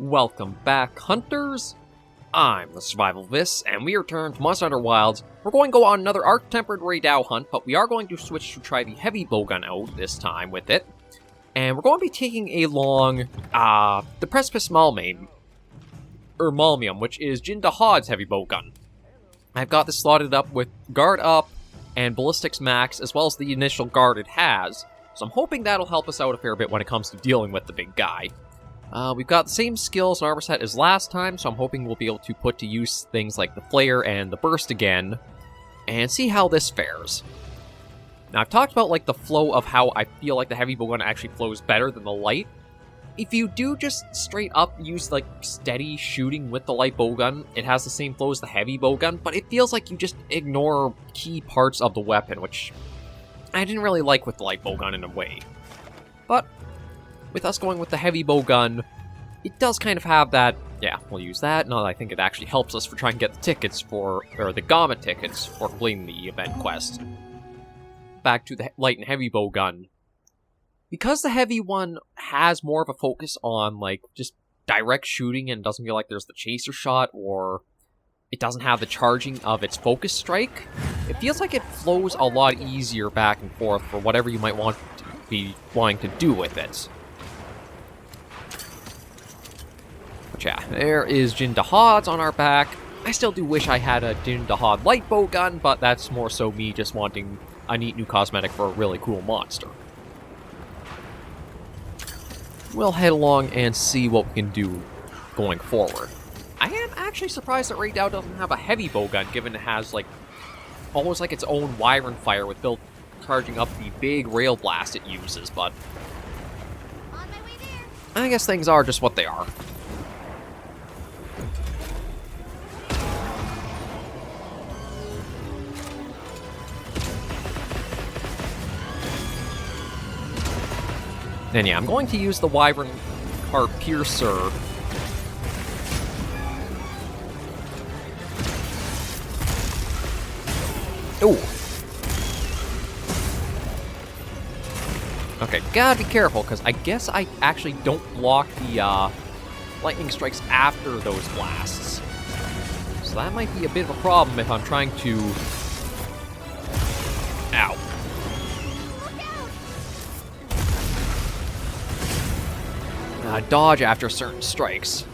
Welcome back, hunters! I'm the Survivalist, and we return to Monster Hunter Wilds. We're going to go on another Arch Tempered Rey Dau hunt, but we are going to switch to try the Heavy Bowgun out this time with it. And we're going to be taking along, the Precipice Malmium, which is Jin Dahad's Heavy Bowgun. I've got this slotted up with Guard Up and Ballistics Max, as well as the initial guard it has. So I'm hoping that'll help us out a fair bit when it comes to dealing with the big guy. We've got the same skills and armor set as last time, so I'm hoping we'll be able to put to use things like the Flare and the Burst again, and see how this fares. Now, I've talked about, like, the flow of how I feel like the Heavy Bowgun actually flows better than the Light. If you do just straight up use, like, steady shooting with the Light Bowgun, it has the same flow as the Heavy Bowgun, but it feels like you just ignore key parts of the weapon, which I didn't really like with the Light Bowgun in a way. But with us going with the Heavy Bowgun, it does kind of have that, yeah, we'll use that. No, I think it actually helps us for trying to get the tickets for, or the Gamma tickets for completing the event quest. Back to the Light and Heavy Bowgun. Because the Heavy one has more of a focus on, like, just direct shooting and doesn't feel like there's the chaser shot, or it doesn't have the charging of its focus strike, it feels like it flows a lot easier back and forth for whatever you might want to be wanting to do with it. But yeah, there is Jin Dahad's on our back. I still do wish I had a Jin Dahad Light Bowgun, but that's more so me just wanting a neat new cosmetic for a really cool monster. We'll head along and see what we can do going forward. I am actually surprised that Rey Dau doesn't have a Heavy Bowgun, given it has, like, almost like its own Wyvern fire with built charging up the big rail blast it uses, but On my way there. I guess things are just what they are. And yeah, I'm going to use the Wyvern Heart Piercer. Ooh. Okay, gotta be careful, because I guess I actually don't block the lightning strikes after those blasts. So that might be a bit of a problem if I'm trying to... Ow. Dodge after certain strikes.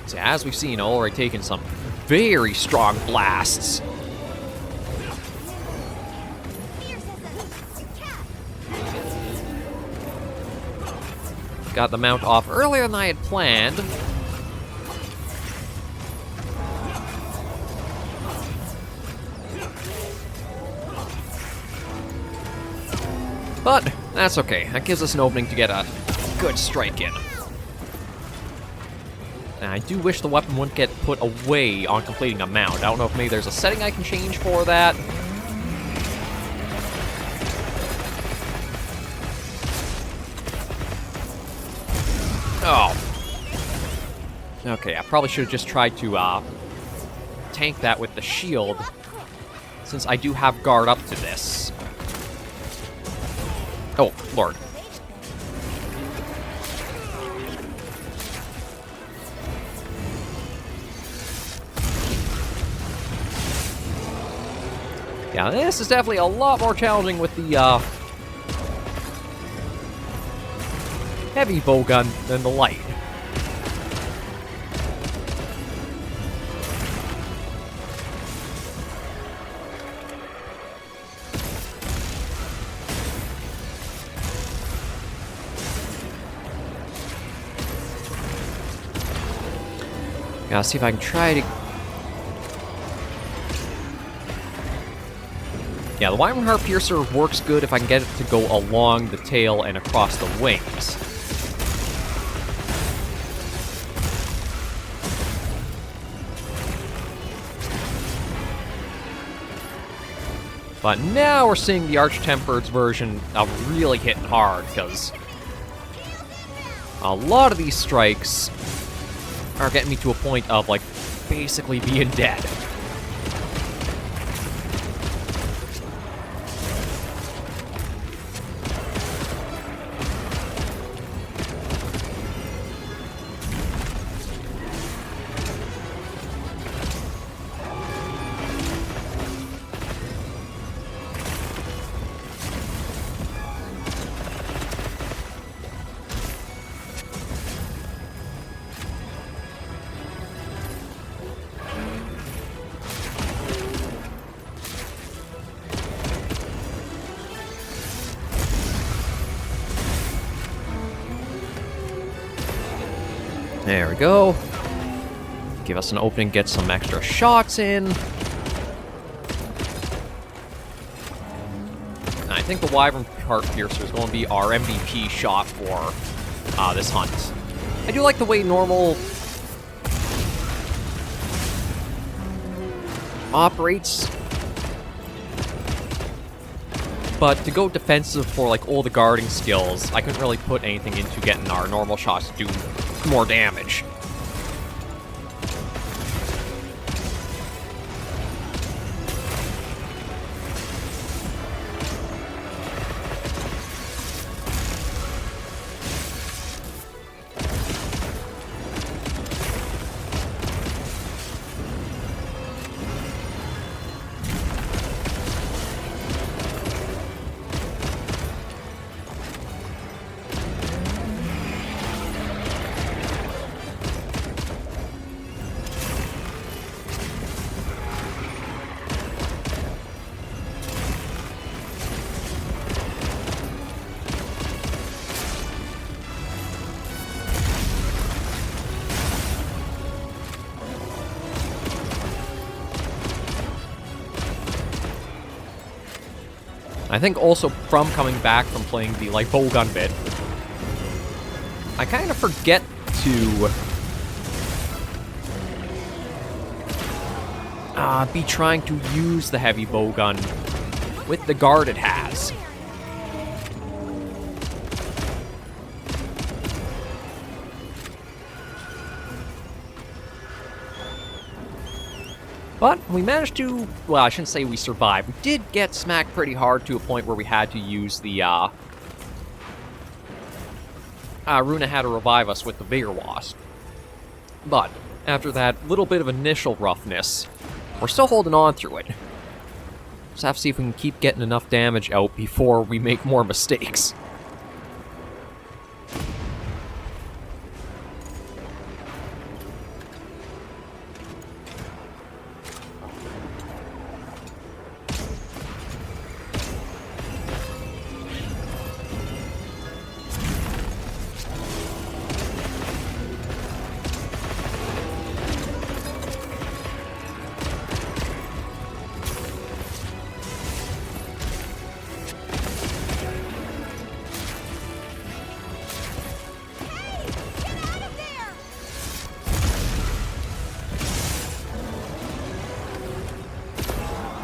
So as we've seen, I've already taken some very strong blasts. Got the mount off earlier than I had planned. But that's okay. That gives us an opening to get a good strike in. And I do wish the weapon wouldn't get put away on completing a mount. I don't know if maybe there's a setting I can change for that. Oh. Okay, I probably should have just tried to tank that with the shield, since I do have guard up to this. Oh, Lord. Yeah, this is definitely a lot more challenging with the Heavy Bowgun than the Light. Gotta see if I can try to... Yeah, the Wyvern Heart Piercer works good if I can get it to go along the tail and across the wings. But now we're seeing the Arch Tempered's version of really hitting hard, because a lot of these strikes are getting me to a point of, like, basically being dead. There we go. Give us an opening, get some extra shots in. And I think the Wyvern Heart Piercer is going to be our MVP shot for this hunt. I do like the way normal operates, but to go defensive for like all the guarding skills, I couldn't really put anything into getting our normal shots to do more damage. I think also from coming back from playing the Light Bowgun bit, I kind of forget to be trying to use the Heavy Bowgun with the guard it has. But we managed to, well, I shouldn't say we survived. We did get smacked pretty hard to a point where we had to use the, Runa had to revive us with the Vigor Wasp. But after that little bit of initial roughness, we're still holding on through it. Just have to see if we can keep getting enough damage out before we make more mistakes.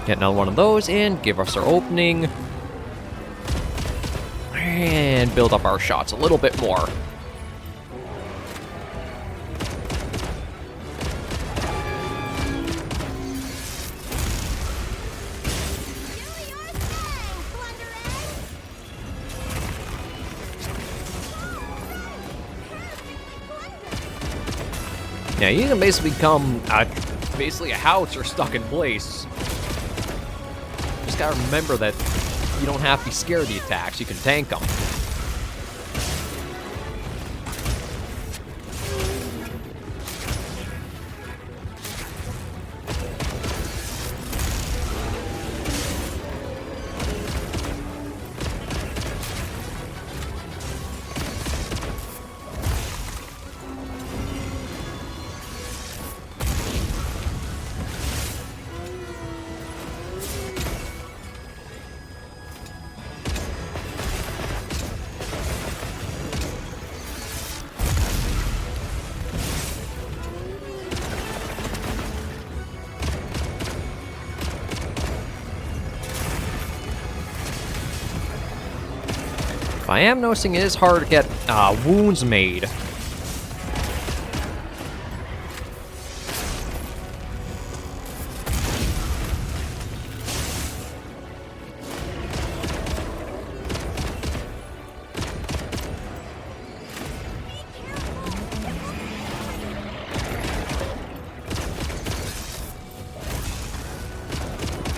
Get another one of those in, give us our opening, and build up our shots a little bit more. Yeah, you can basically become basically a howitzer stuck in place. Just gotta remember that you don't have to be scared of the attacks, you can tank them. I am noticing it is hard to get wounds made.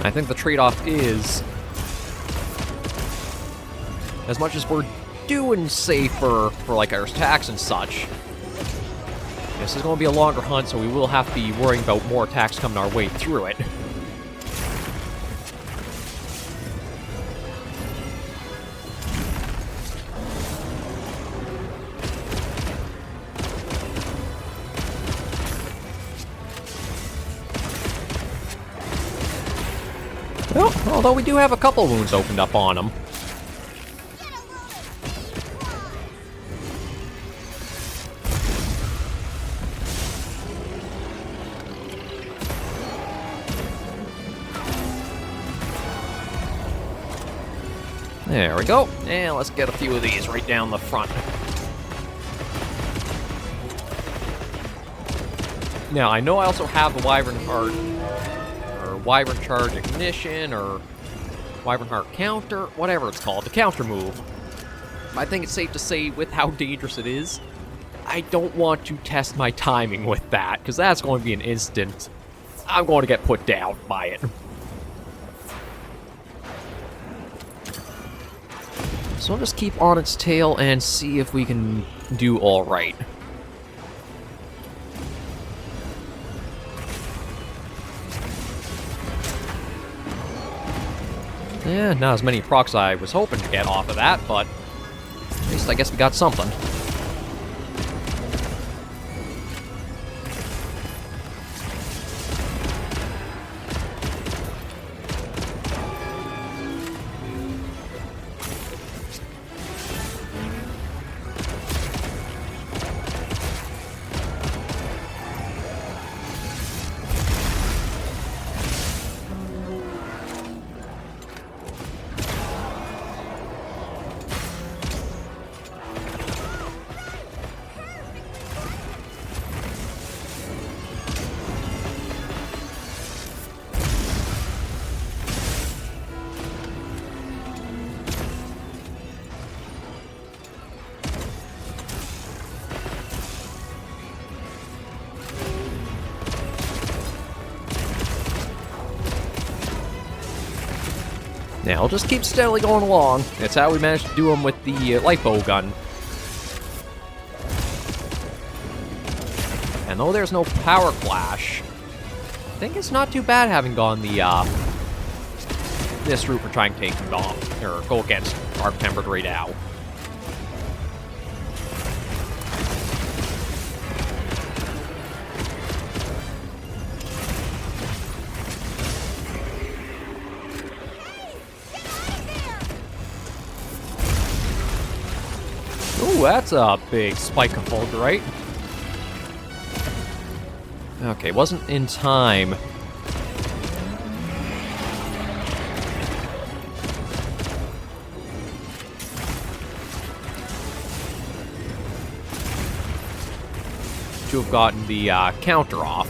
I think the trade-off is, as much as we're doing safer for like our attacks and such, this is going to be a longer hunt, so we will have to be worrying about more attacks coming our way through it. Well, although we do have a couple wounds opened up on him. There we go. And let's get a few of these right down the front. Now, I know I also have the Wyvern Heart, or Wyvern Charge Ignition, or Wyvern Heart Counter, whatever it's called, the counter move. I think it's safe to say, with how dangerous it is, I don't want to test my timing with that, because that's going to be an instant. I'm going to get put down by it. So I'll just keep on its tail and see if we can do all right. Yeah, not as many procs I was hoping to get off of that, but at least I guess we got something. Now, I'll just keep steadily going along. That's how we managed to do them with the Light Bowgun. And though there's no power flash, I think it's not too bad having gone the, this route for trying to take them off, or go against Arch Tempered Rey Dau. Ooh, that's a big spike of Fulgurite. Okay, wasn't in time. To have gotten the counter off.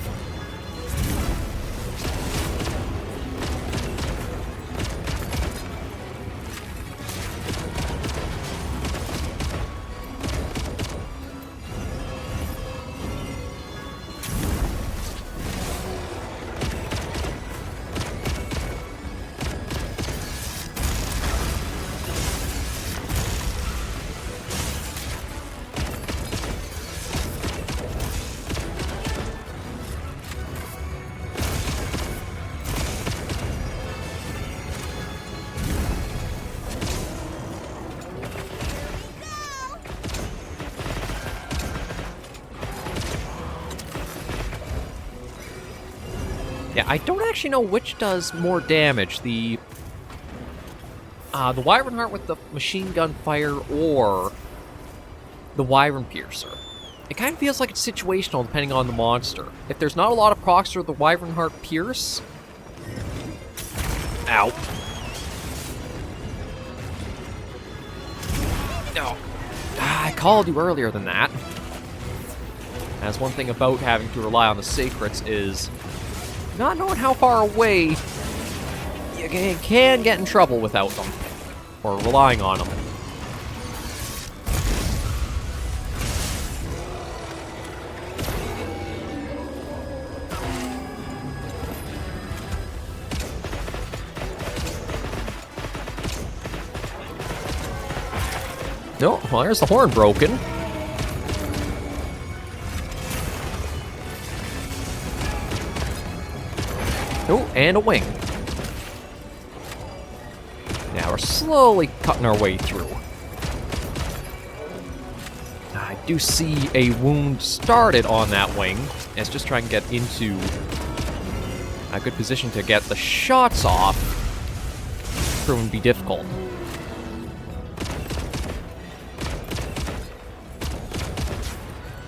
Yeah, I don't actually know which does more damage, the Wyvern Heart with the machine gun fire or the Wyvern Piercer. It kind of feels like it's situational depending on the monster. If there's not a lot of procs for the Wyvern Heart Pierce... Ow. No. I called you earlier than that. That's one thing about having to rely on the Sacrets is... not knowing how far away you can get in trouble without them, or relying on them. No, well, there's the horn broken. Oh, and a wing. Now we're slowly cutting our way through. I do see a wound started on that wing. It's just trying to get into a good position to get the shots off. proven to be difficult.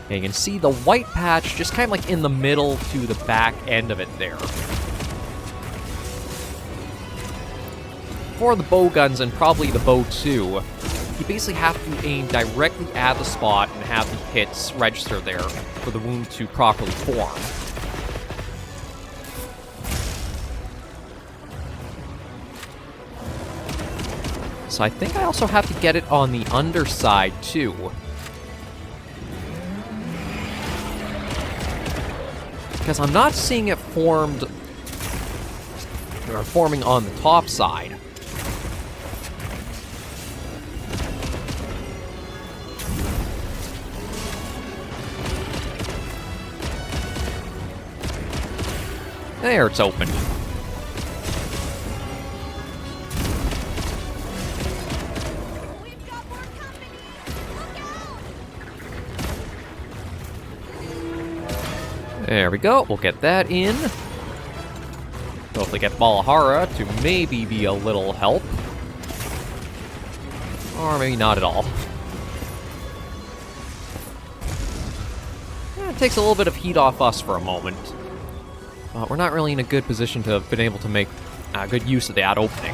And you can see the white patch just kind of like in the middle to the back end of it there. For the bow guns and probably the bow too, you basically have to aim directly at the spot and have the hits register there for the wound to properly form. So I think I also have to get it on the underside too. Because I'm not seeing it formed, or forming on the top side. There, it's open. We've got more company. Look out! There we go, we'll get that in. Hopefully get Balahara to maybe be a little help. Or maybe not at all. It takes a little bit of heat off us for a moment. But we're not really in a good position to have been able to make good use of that opening.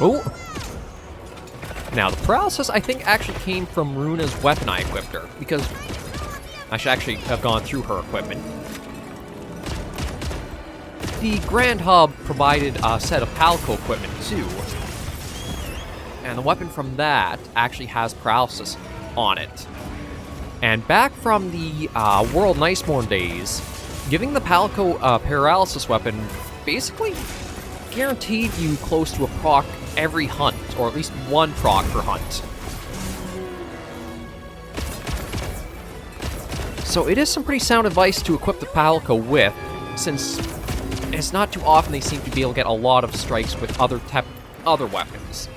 Oh! Now, the paralysis, I think, actually came from Runa's weapon I equipped her, because I should actually have gone through her equipment. The Grand Hub provided a set of Palco equipment, too. And the weapon from that actually has paralysis on it. And back from the World Niceborn days, giving the Palco paralysis weapon basically guaranteed you close to a proc every hunt, or at least one proc per hunt. So it is some pretty sound advice to equip the Palco with, since it's not too often they seem to be able to get a lot of strikes with other weapons.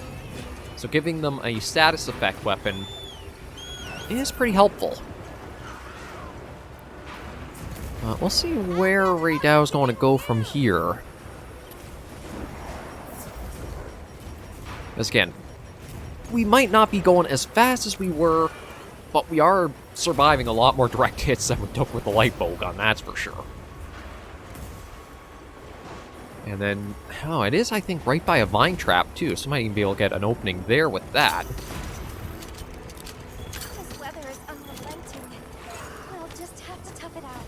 So giving them a status effect weapon is pretty helpful. We'll see where Rey Dau is going to go from here. Because again, we might not be going as fast as we were, but we are surviving a lot more direct hits than we took with the Light Bowgun, that's for sure. And then, oh, it is, I think, right by a vine trap, too, so I might even be able to get an opening there with that. This weather is unrelenting. We'll just have to tough it out.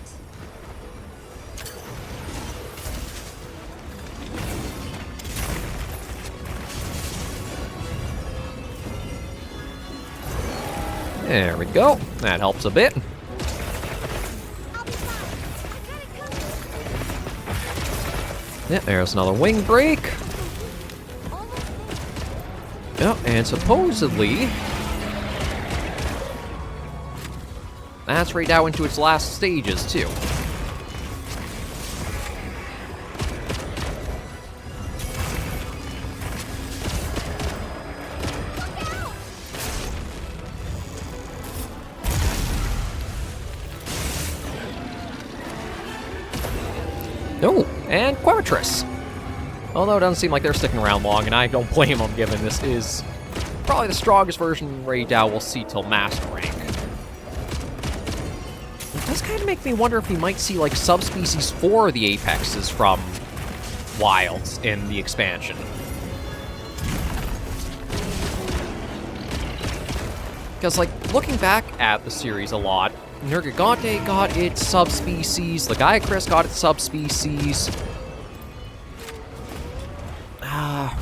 There we go. That helps a bit. I'll be fine. I got it covered. Yeah, there's another wing break. Almost there. Yep, and supposedly that's Rey Dau into its last stages, too. Oh, and Quematris. Although it doesn't seem like they're sticking around long, and I don't blame them, given this is probably the strongest version Rey Dau will see till Master Rank. It does kind of make me wonder if we might see, like, subspecies for the Apexes from Wilds in the expansion. Because, like, looking back at the series a lot, Nergigante got its subspecies, Lagiacrus got its subspecies.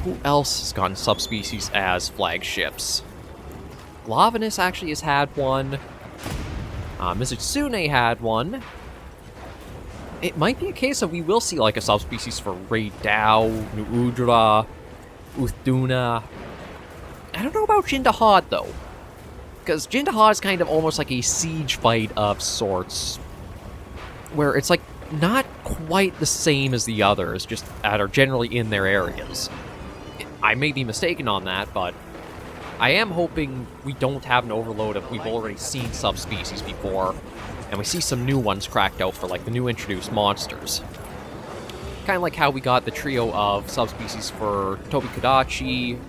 Who else has gotten subspecies as flagships? Glavenus actually has had one. Mizitsune had one. It might be a case of we will see, like, a subspecies for Rey Dau, Nuudra, Uthduna. I don't know about Jindahad, though. Because Jindaha is kind of almost like a siege fight of sorts, where it's like not quite the same as the others, just that are generally in their areas. I may be mistaken on that, but I am hoping we don't have an overload of we've already seen subspecies before, and we see some new ones cracked out for like the new introduced monsters. Kind of like how we got the trio of subspecies for Tobi Kadachi,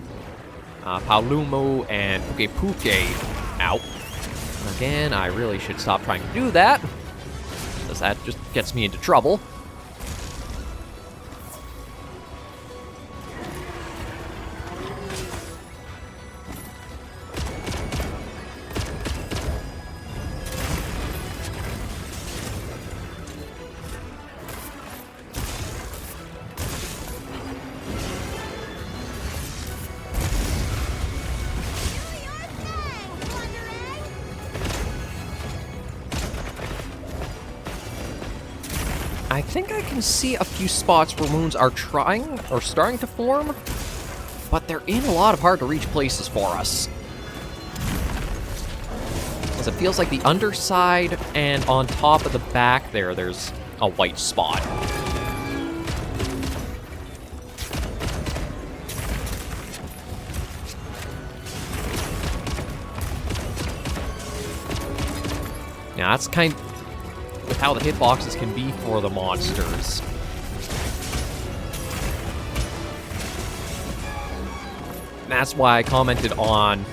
Paolumu, and Puke Puke out. Again, I really should stop trying to do that, because that just gets me into trouble. I think I can see a few spots where moons are trying or starting to form, but they're in a lot of hard-to-reach places for us. As it feels like the underside and on top of the back there's a white spot. Now that's kind of with how the hitboxes can be for the monsters. That's why I commented on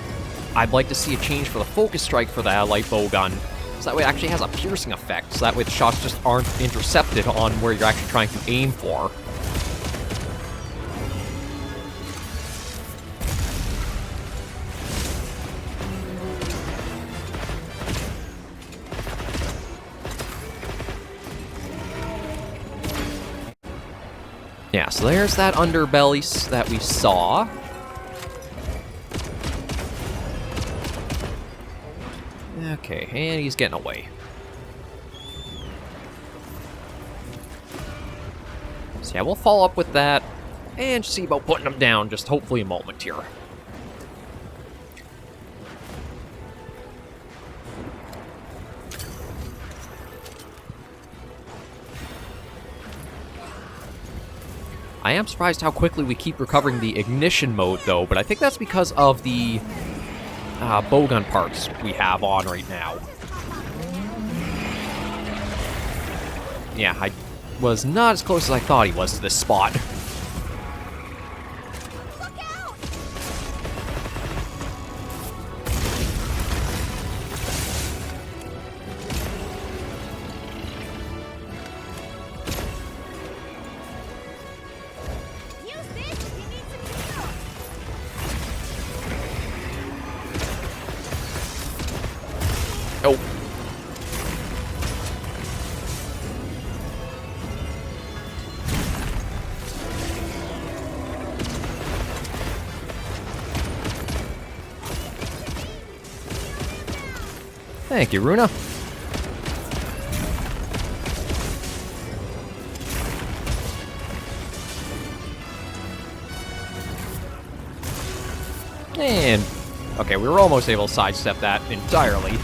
I'd like to see a change for the focus strike for the Light Bowgun, so that way it actually has a piercing effect, so that way the shots just aren't intercepted on where you're actually trying to aim for. Yeah, so there's that underbelly that we saw. Okay, and he's getting away. So yeah, we'll follow up with that and see about putting him down just hopefully a moment here. I am surprised how quickly we keep recovering the ignition mode, though, but I think that's because of the bowgun parts we have on right now. Yeah, I was not as close as I thought he was to this spot. Oh. Thank you, Runa. And okay, we were almost able to sidestep that entirely.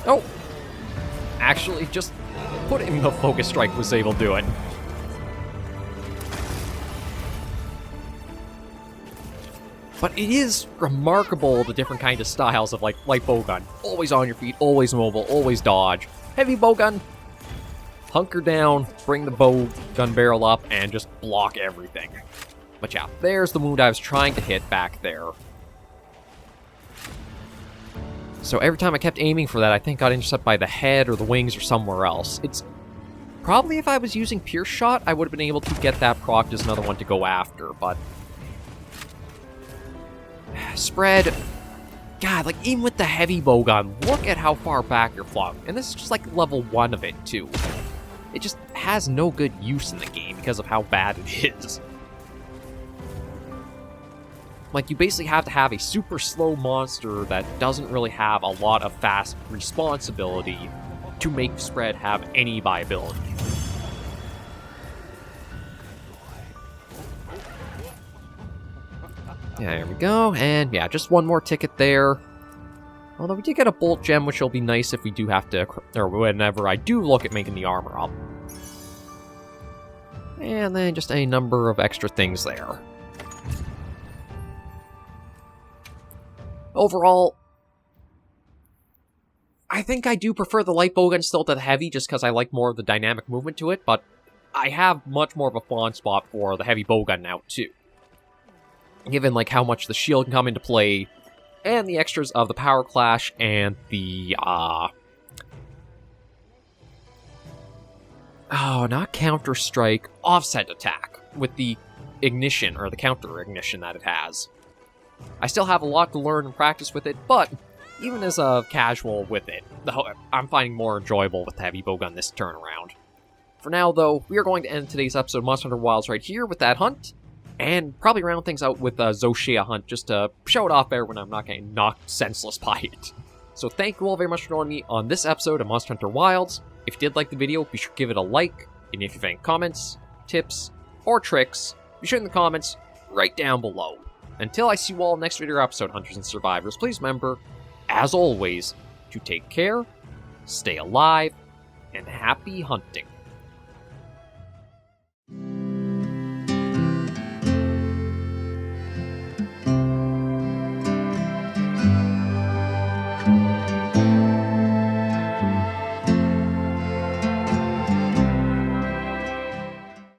Oh! Actually, just putting the focus strike was able to do it. But it is remarkable the different kind of styles of like Light Bowgun. Always on your feet, always mobile, always dodge. Heavy Bowgun, hunker down, bring the bowgun barrel up, and just block everything. But yeah, there's the wound I was trying to hit back there. So every time I kept aiming for that, I think got intercepted by the head or the wings or somewhere else. It's probably if I was using Pierce Shot, I would have been able to get that procced as another one to go after, but spread. God, like even with the Heavy Bowgun, look at how far back you're flung. And this is just like level 1 of it too. It just has no good use in the game because of how bad it is. Like, you basically have to have a super slow monster that doesn't really have a lot of fast responsibility to make Spread have any viability. Yeah, there we go. And yeah, just one more ticket there. Although we did get a bolt gem, which will be nice if we do have to, or whenever I do look at making the armor up. And then just a number of extra things there. Overall, I think I do prefer the Light Bowgun still to the Heavy, just because I like more of the dynamic movement to it, but I have much more of a fond spot for the Heavy Bowgun now, too. Given, like, how much the shield can come into play, and the extras of the Power Clash, and the, oh, not Counter-Strike, Offset Attack, with the Ignition, or the Counter-Ignition that it has. I still have a lot to learn and practice with it, but even as a casual with it, I'm finding more enjoyable with the Heavy Bowgun this turn around. For now, though, we are going to end today's episode of Monster Hunter Wilds right here with that hunt, and probably round things out with a Zoshia hunt just to show it off there when I'm not getting knocked senseless by it. So thank you all very much for joining me on this episode of Monster Hunter Wilds. If you did like the video, be sure to give it a like, and if you have any comments, tips, or tricks, be sure in the comments right down below. Until I see you all next video episode, Hunters and Survivors, please remember, as always, to take care, stay alive, and happy hunting.